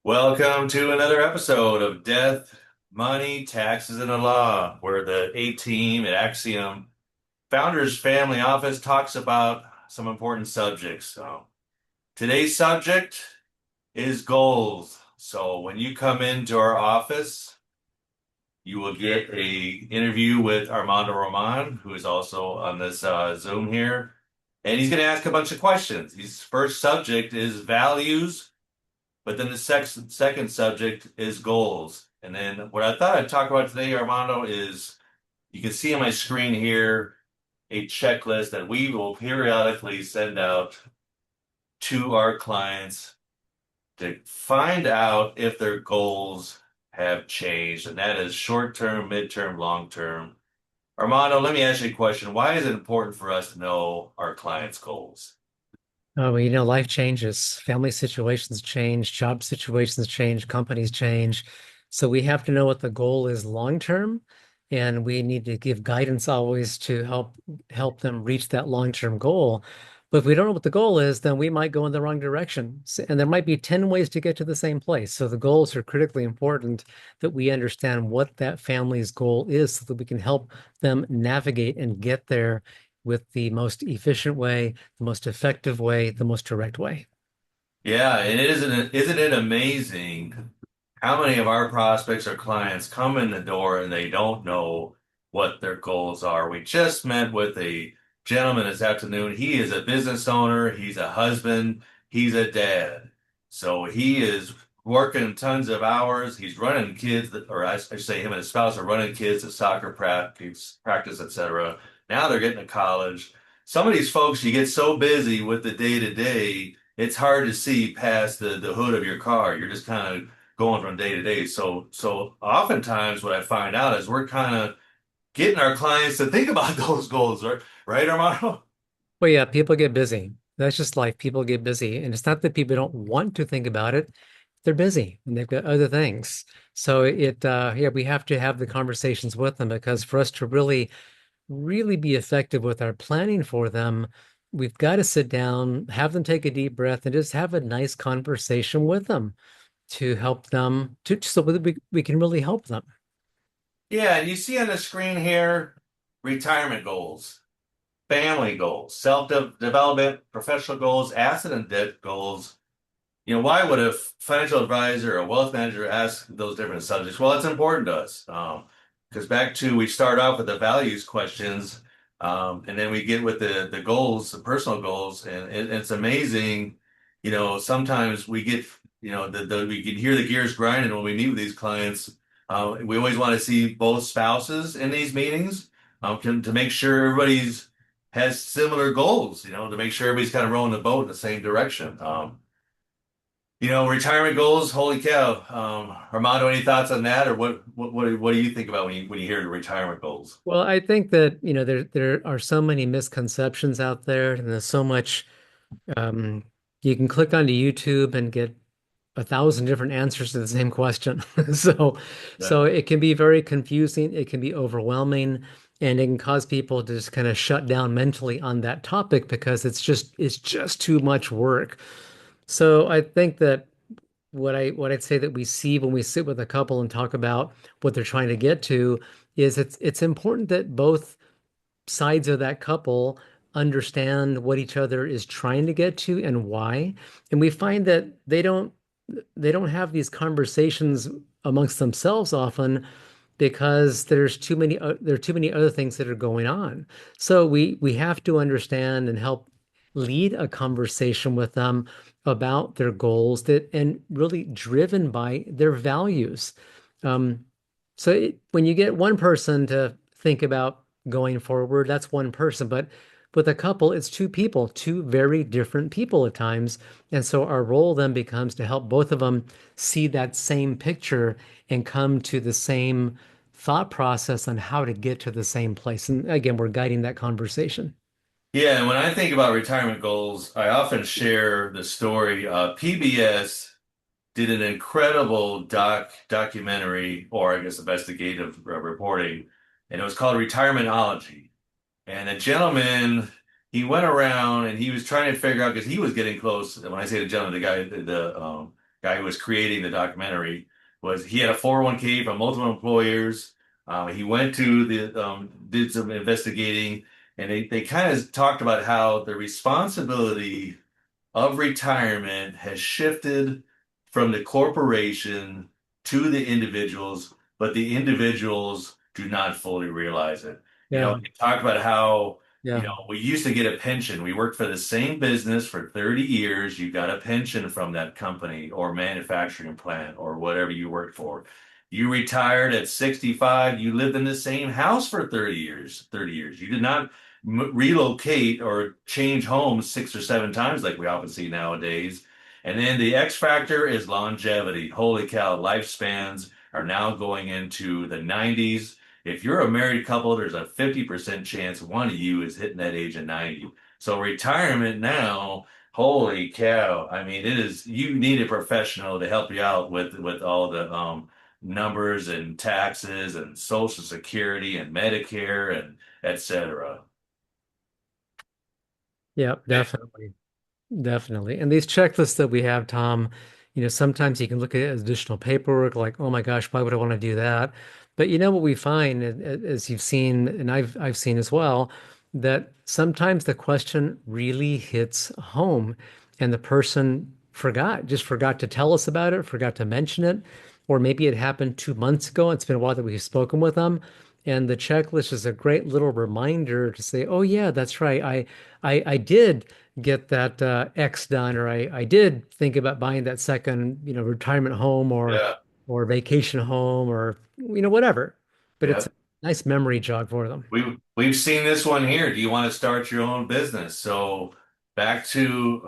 Welcome to another episode of Death, Money, Taxes, and the Law, where the A team at Axiom Founders Family Office talks about some important subjects. So, today's subject is goals. So, when you come into our office, you will get a interview with Armando Roman, who is also on this Zoom here, and he's going to ask a bunch of questions. His first subject is values. But then the second subject is goals. And then what I thought I'd talk about today, Armando, is you can see on my screen here a checklist that we will periodically send out to our clients to find out if their goals have changed. And that is short term, midterm, long term. Armando, let me ask you a question. Why is it important for us to know our clients' goals? Oh, well, life changes, family situations change, job situations change, companies change. So we have to know what the goal is long term, and we need to give guidance always to help them reach that long-term goal. But if we don't know what the goal is, then we might go in the wrong direction. And there might be 10 ways to get to the same place. So the goals are critically important that we understand what that family's goal is so that we can help them navigate and get there with the most efficient way, the most effective way, the most direct way. Yeah, and isn't it amazing how many of our prospects or clients come in the door and they don't know what their goals are? We just met with a gentleman this afternoon. He is a business owner, he's a husband, he's a dad. So he is working tons of hours. He's running kids, or I should say him and his spouse are running kids to soccer practice, etc. Now they're getting to college. Some of these folks, you get so busy with the day to day, it's hard to see past the hood of your car. You're just kind of going from day to day. So oftentimes what I find out is we're kind of getting our clients to think about those goals, right? Right, Armando? Well, yeah, people get busy. That's just life. People get busy. And it's not that people don't want to think about it. They're busy and they've got other things. So yeah, we have to have the conversations with them because for us to really be effective with our planning for them, we've got to sit down, have them take a deep breath and just have a nice conversation with them to help them to so that we can really help them. Yeah, and you see on the screen here retirement goals, family goals, self-development, professional goals, asset and debt goals. Why would a financial advisor or a wealth manager ask those different subjects? Well, it's important to us. Because back to we start off with the values questions, and then we get with the goals, the personal goals, and it's amazing. Sometimes we get, we can hear the gears grinding when we meet with these clients. We always want to see both spouses in these meetings, to make sure everybody's has similar goals. To make sure everybody's kind of rowing the boat in the same direction. Retirement goals, holy cow. Armando, any thoughts on that, or what do you think about when you hear the retirement goals? Well, I think that, there are so many misconceptions out there, and there's so much um, you can click onto YouTube and get 1,000 different answers to the same question. So, Yeah. so it can be very confusing, it can be overwhelming, and it can cause people to just kind of shut down mentally on that topic because it's just too much work. So I think that what I'd say that we see when we sit with a couple and talk about what they're trying to get to is it's important that both sides of that couple understand what each other is trying to get to and why. And we find that they don't have these conversations amongst themselves often because there are too many other things that are going on. So we have to understand and help lead a conversation with them about their goals that and really driven by their values. Um, when you get one person to think about going forward, that's one person, but with a couple, it's two people, two very different people at times. And so our role then becomes to help both of them see that same picture and come to the same thought process on how to get to the same place. And again, we're guiding that conversation. Yeah, and when I think about retirement goals, I often share the story. PBS did an incredible documentary, or I guess investigative reporting, and it was called Retirementology. And a gentleman, he went around and he was trying to figure out because he was getting close. And when I say the gentleman, the guy who was creating the documentary, was he had a 401k from multiple employers. He went to did some investigating, and they kind of talked about how the responsibility of retirement has shifted from the corporation to the individuals, but the individuals do not fully realize it. Yeah. We talked about how, Yeah. we used to get a pension. We worked for the same business for 30 years. You got a pension from that company or manufacturing plant or whatever you worked for. You retired at 65. You lived in the same house for 30 years. 30 years. You did not relocate or change homes 6 or 7 times like we often see nowadays. And then the X factor is longevity. Holy cow, lifespans are now going into the 90s. If you're a married couple, there's a 50% chance one of you is hitting that age of 90. So retirement now, holy cow. I mean, you need a professional to help you out with all the numbers and taxes and Social Security and Medicare and et cetera. Yeah, definitely. Definitely. And these checklists that we have, Tom, sometimes you can look at it as additional paperwork, like, oh my gosh, why would I want to do that? But what we find, as you've seen, and I've seen as well, that sometimes the question really hits home, and the person just forgot to tell us about it, forgot to mention it, or maybe it happened 2 months ago. It's been a while that we've spoken with them. And the checklist is a great little reminder to say, oh yeah, that's right. I did get that X done, or I did think about buying that second, retirement home Yeah. or vacation home or whatever. But it's Yeah. a nice memory jog for them. We've seen this one here. Do you want to start your own business? So back to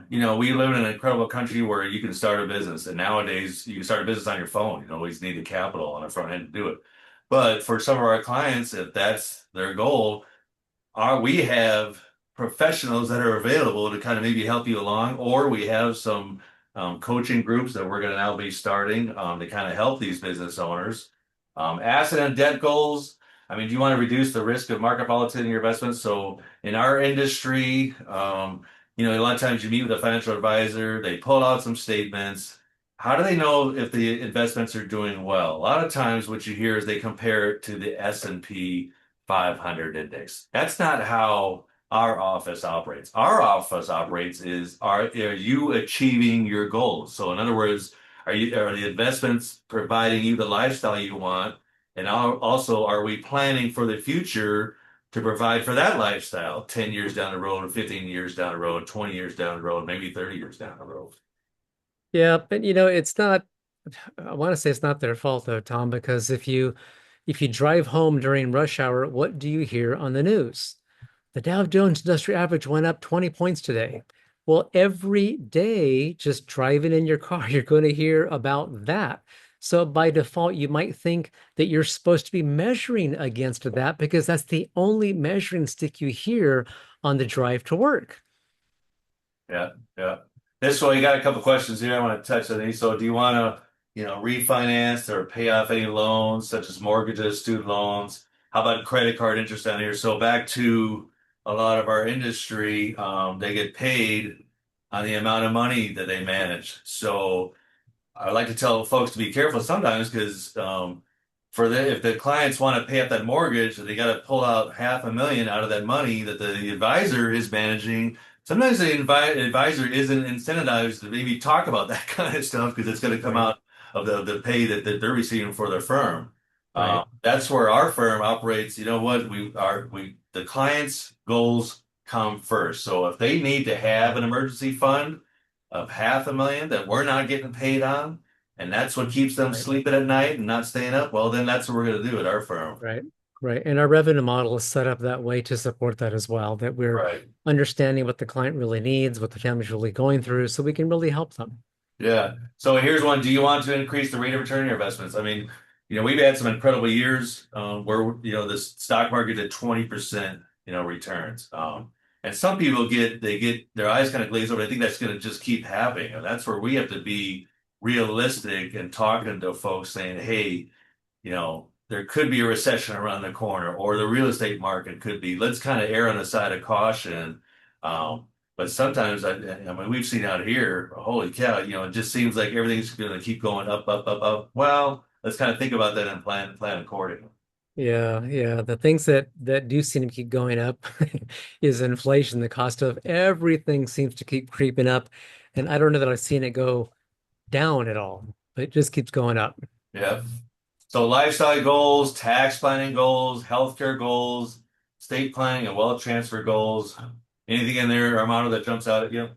we live in an incredible country where you can start a business, and nowadays you can start a business on your phone. You don't always need the capital on the front end to do it. But for some of our clients, if that's their goal, we have professionals that are available to kind of maybe help you along, or we have some coaching groups that we're going to now be starting to kind of help these business owners. Asset and debt goals. I mean, do you want to reduce the risk of market volatility in your investments? So in our industry, a lot of times you meet with a financial advisor, they pull out some statements. How do they know if the investments are doing well? A lot of times what you hear is they compare it to the S&P 500 index. That's not how our office operates. Our office operates are you achieving your goals? So in other words, are the investments providing you the lifestyle you want? And also, are we planning for the future to provide for that lifestyle 10 years down the road, 15 years down the road, 20 years down the road, maybe 30 years down the road? Yeah, but it's not, I want to say it's not their fault though, Tom, because if you drive home during rush hour, what do you hear on the news? The Dow Jones Industrial Average went up 20 points today. Well, every day, just driving in your car, you're going to hear about that. So by default, you might think that you're supposed to be measuring against that because that's the only measuring stick you hear on the drive to work. Yeah, yeah. This way, you got a couple questions here. I want to touch on these. So, do you want to, refinance or pay off any loans, such as mortgages, student loans? How about credit card interest down here? So, back to a lot of our industry, they get paid on the amount of money that they manage. So, I like to tell folks to be careful sometimes because if the clients want to pay up that mortgage, they got to pull out 500,000 out of that money that the advisor is managing. Sometimes the advisor isn't incentivized to maybe talk about that kind of stuff because it's going to come Right, out of the pay that they're receiving for their firm. right, That's where our firm operates. You know what? The client's goals come first. So if they need to have an emergency fund of 500,000 that we're not getting paid on, and that's what keeps them right, sleeping at night and not staying up, well, then that's what we're going to do at our firm. right, right. And our revenue model is set up that way to support that as well, that we're Right. understanding what the client really needs, what the family's really going through, so we can really help them. Yeah. So here's one. Do you want to increase the rate of return on your investments? I mean, we've had some incredible years where, the stock market at 20%, returns. And some people they get their eyes kind of glazed over. I think that's going to just keep happening. And that's where we have to be realistic and talking to folks saying, hey, there could be a recession around the corner or the real estate market could be, let's kind of err on the side of caution. Um, But sometimes I mean, we've seen out here, holy cow, it just seems like everything's going to keep going up, up, up, up. Well, let's kind of think about that and plan accordingly. Yeah, yeah. The things that do seem to keep going up is inflation. The cost of everything seems to keep creeping up. And I don't know that I've seen it go down at all. It just keeps going up. Yeah. So lifestyle goals, tax planning goals, healthcare goals, estate planning and wealth transfer goals. Anything in there, Armando, that jumps out at you?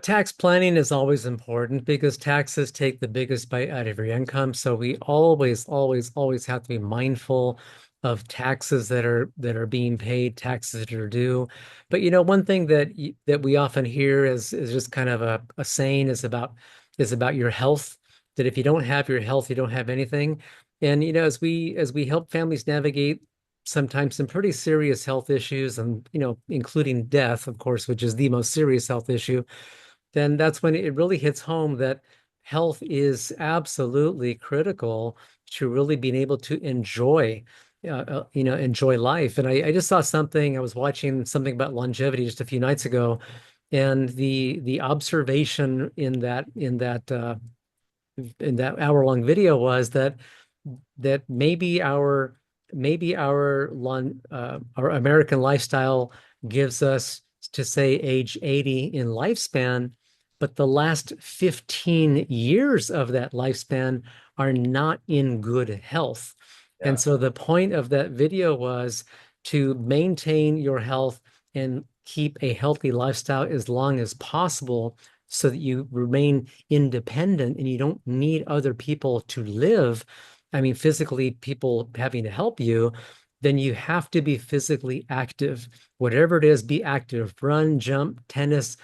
Tax planning is always important because taxes take the biggest bite out of your income. So we always have to be mindful of taxes that are being paid, taxes that are due. But one thing that we often hear is just kind of a saying is about your health. That if you don't have your health, you don't have anything. And as we help families navigate sometimes some pretty serious health issues, and including death, of course, which is the most serious health issue, then that's when it really hits home that health is absolutely critical to really being able to enjoy life. And I just saw something, I was watching something about longevity just a few nights ago, and the observation in that hour-long video was that maybe our American lifestyle gives us to say age 80 in lifespan, but the last 15 years of that lifespan are not in good health. And Yeah. so the point of that video was to maintain your health and keep a healthy lifestyle as long as possible so that you remain independent and you don't need other people to live. I mean, physically, people having to help you, then you have to be physically active. Whatever it is, be active, run, jump, tennis,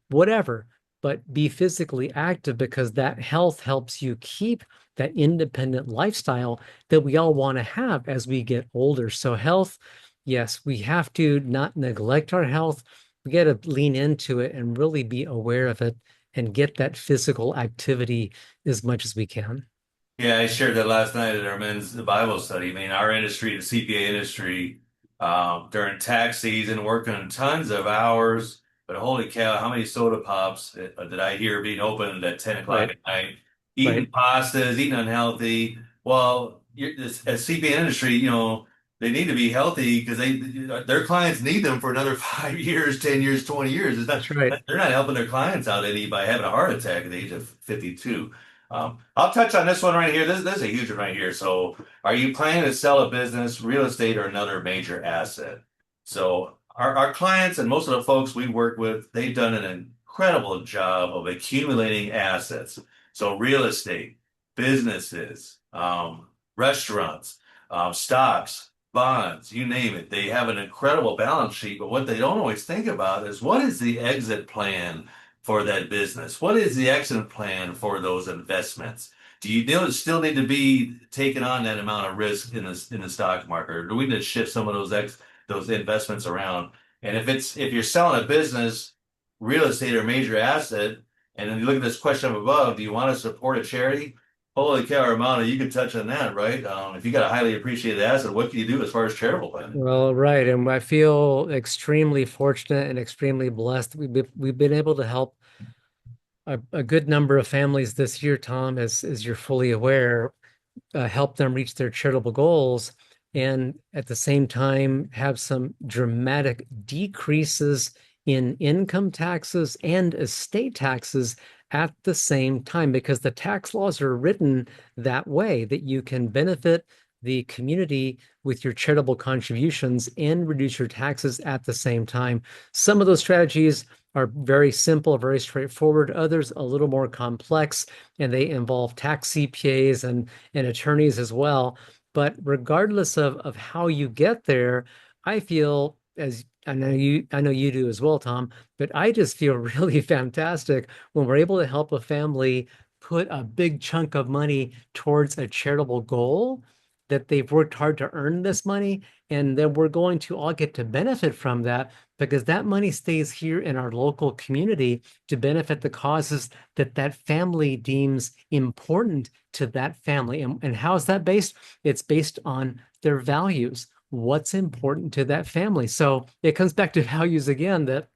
whatever, but be physically active because that health helps you keep that independent lifestyle that we all want to have as we get older. So, health, yes, we have to not neglect our health. We got to lean into it and really be aware of it and get that physical activity as much as we can. Yeah, I shared that last night at our men's Bible study. I mean, our industry, the CPA industry, during tax season, working tons of hours. But holy cow, how many soda pops did I hear being opened at 10 o'clock Right, at night? Eating right. pastas, eating unhealthy. Well, as CPA industry, they need to be healthy because their clients need them for another 5 years, 10 years, 20 years. It's not, That's right. they're not helping their clients out any by having a heart attack at the age of 52. I'll touch on this one right here. This is a huge one right here. So, are you planning to sell a business, real estate, or another major asset? So, our clients and most of the folks we work with, they've done an incredible job of accumulating assets. So, real estate, businesses, restaurants, stocks, bonds, you name it. They have an incredible balance sheet, but what they don't always think about is what is the exit plan for that business? What is the exit plan for those investments? Do you still need to be taking on that amount of risk in the stock market, or do we need to shift some of those investments around? And if you're selling a business, real estate or major asset, and then you look at this question up above, do you want to support a charity? Holy cow, Armando, you could touch on that, right? If you got a highly appreciated asset, what can you do as far as charitable planning? Well, right. And I feel extremely fortunate and extremely blessed. We've been able to help a good number of families this year, Tom, as you're fully aware, help them reach their charitable goals, and at the same time have some dramatic decreases in income taxes and estate taxes at the same time, because the tax laws are written that way that you can benefit the community with your charitable contributions and reduce your taxes at the same time. Some of those strategies are very simple, very straightforward. Others a little more complex, and they involve tax CPAs and attorneys as well. But regardless of how you get there, I feel, as I know you do as well, Tom, but I just feel really fantastic when we're able to help a family put a big chunk of money towards a charitable goal that they've worked hard to earn this money, and then we're going to all get to benefit from that because that money stays here in our local community to benefit the causes that family deems important to that family. And how is that based? It's based on their values, what's important to that family. So it comes back to values again, that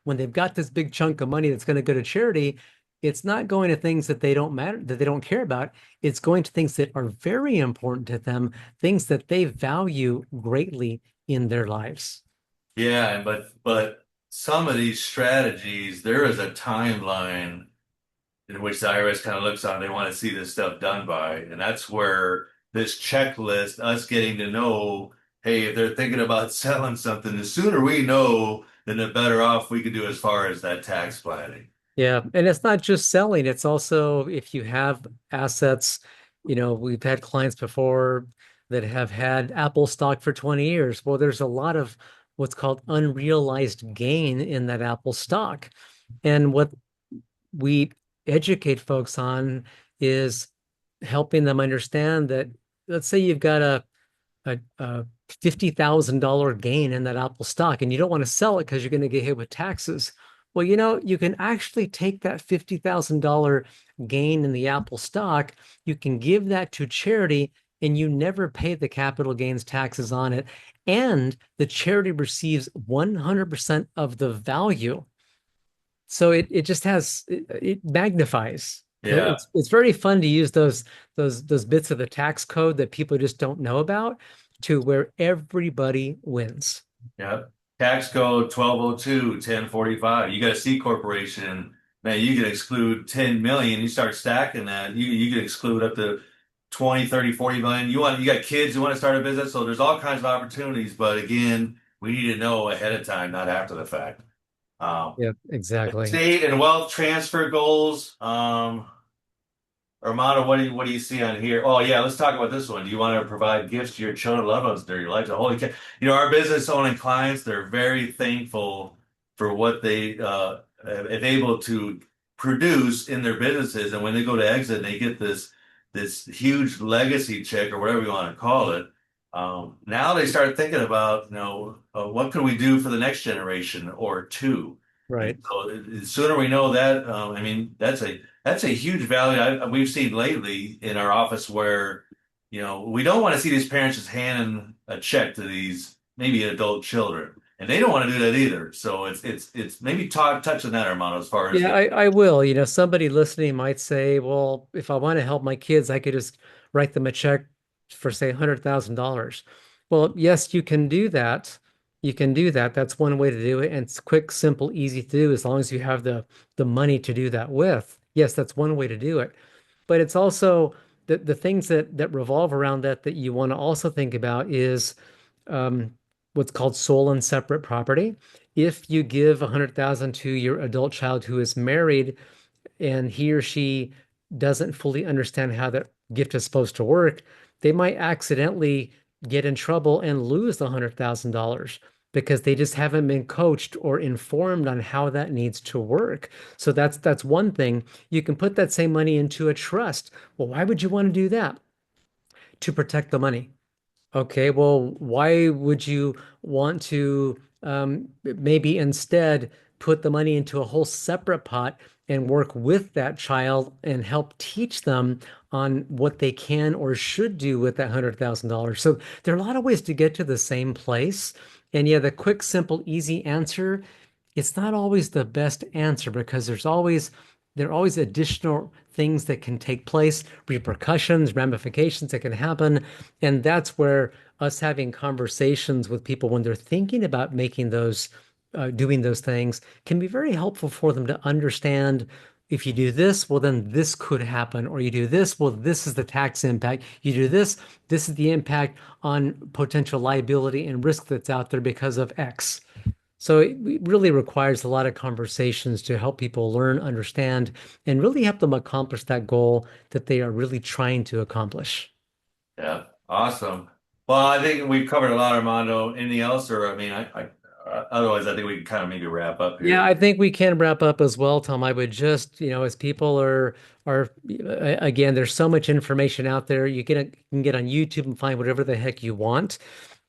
when they've got this big chunk of money that's going to go to charity, it's not going to things that they don't matter, that they don't care about. It's going to things that are very important to them, things that they value greatly in their lives. Yeah, but some of these strategies, there is a timeline in which the IRS kind of looks on, they want to see this stuff done by. And that's where this checklist, us getting to know, hey, if they're thinking about selling something, the sooner we know, then the better off we could do as far as that tax planning. Yeah, and it's not just selling, it's also if you have assets, we've had clients before that have had Apple stock for 20 years. Well, there's a lot of what's called unrealized gain in that Apple stock. And what we educate folks on is helping them understand that, let's say you've got a $50,000 gain in that Apple stock and you don't want to sell it because you're going to get hit with taxes. Well, you can actually take that $50,000 gain in the Apple stock, you can give that to charity, and you never pay the capital gains taxes on it. And the charity receives 100% of the value. So it just has it magnifies. Yeah. It's very fun to use those bits of the tax code that people just don't know about to where everybody wins. Yep. Tax code 1202 1045. You got a C corporation, man, you can exclude 10 million. You start stacking that. You can exclude up to 20, 30, 40 million. You got kids who want to start a business. So there's all kinds of opportunities. But again, we need to know ahead of time, not after the fact. Um, Yeah, exactly. Estate and wealth transfer goals. Armando, what do you see on here? Oh yeah, let's talk about this one. Do you want to provide gifts to your children, loved ones during your lifetime? Holy cow. Our business owning clients, they're very thankful for what they have able to produce in their businesses. And when they go to exit, they get this huge legacy check or whatever you want to call it. Now they start thinking about, what can we do for the next generation or two? And Right. so the sooner we know that, I mean, that's a huge value we've seen lately in our office where, we don't want to see these parents just handing a check to these maybe adult children, and they don't want to do that either. So it's maybe touch on that, Armando, as far as Yeah, I will. Somebody listening might say, well, if I want to help my kids, I could just write them a check for, say, $100,000. Well, yes, you can do that. You can do that. That's one way to do it. And it's quick, simple, easy to do as long as you have the money to do that with. Yes, that's one way to do it. But it's also the things that revolve around that you want to also think about is um, what's called sole and separate property. If you give 100,000 to your adult child who is married and he or she doesn't fully understand how that gift is supposed to work, they might accidentally get in trouble and lose the $100,000 because they just haven't been coached or informed on how that needs to work. So that's one thing. You can put that same money into a trust. Well, why would you want to do that? To protect the money. Okay, well, why would you want to maybe instead put the money into a whole separate pot and work with that child and help teach them on what they can or should do with that $100,000? So there are a lot of ways to get to the same place. And yeah, the quick, simple, easy answer, it's not always the best answer because there are always additional things that can take place, repercussions, ramifications that can happen. And that's where us having conversations with people when they're thinking about making doing those things can be very helpful for them to understand if you do this, well, then this could happen. Or you do this, well, this is the tax impact. You do this, this is the impact on potential liability and risk that's out there because of X. So it really requires a lot of conversations to help people learn, understand, and really help them accomplish that goal that they are really trying to accomplish. yeah, awesome. Well, I think we've covered a lot, Armando. Anything else, or I mean, otherwise, I think we can kind of maybe wrap up Yeah, here. I think we can wrap up as well, Tom. I would just, as people are again, there's so much information out there. You can get on YouTube and find whatever the heck you want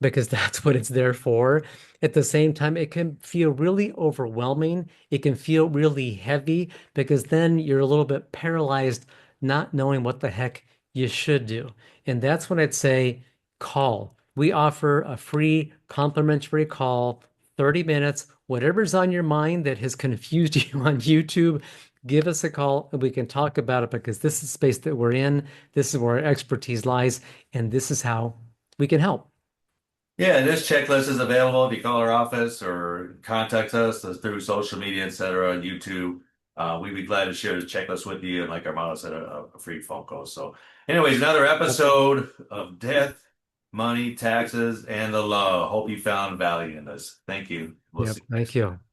because that's what it's there for. At the same time, it can feel really overwhelming. It can feel really heavy because then you're a little bit paralyzed, not knowing what the heck you should do. And that's when I'd say call. We offer a free complimentary call 30 minutes, whatever's on your mind that has confused you on YouTube, give us a call and we can talk about it because this is the space that we're in. This is where our expertise lies, and this is how we can help. Yeah, this checklist is available if you call our office or contact us through social media, etc., and YouTube. We'd be glad to share the checklist with you, and like Armando said, a free phone call. So, anyways, another Yep. episode of Death, Money, Taxes, and the Law. Hope you found value in this. Thank you. We'll Yep. see you Thank next time. you.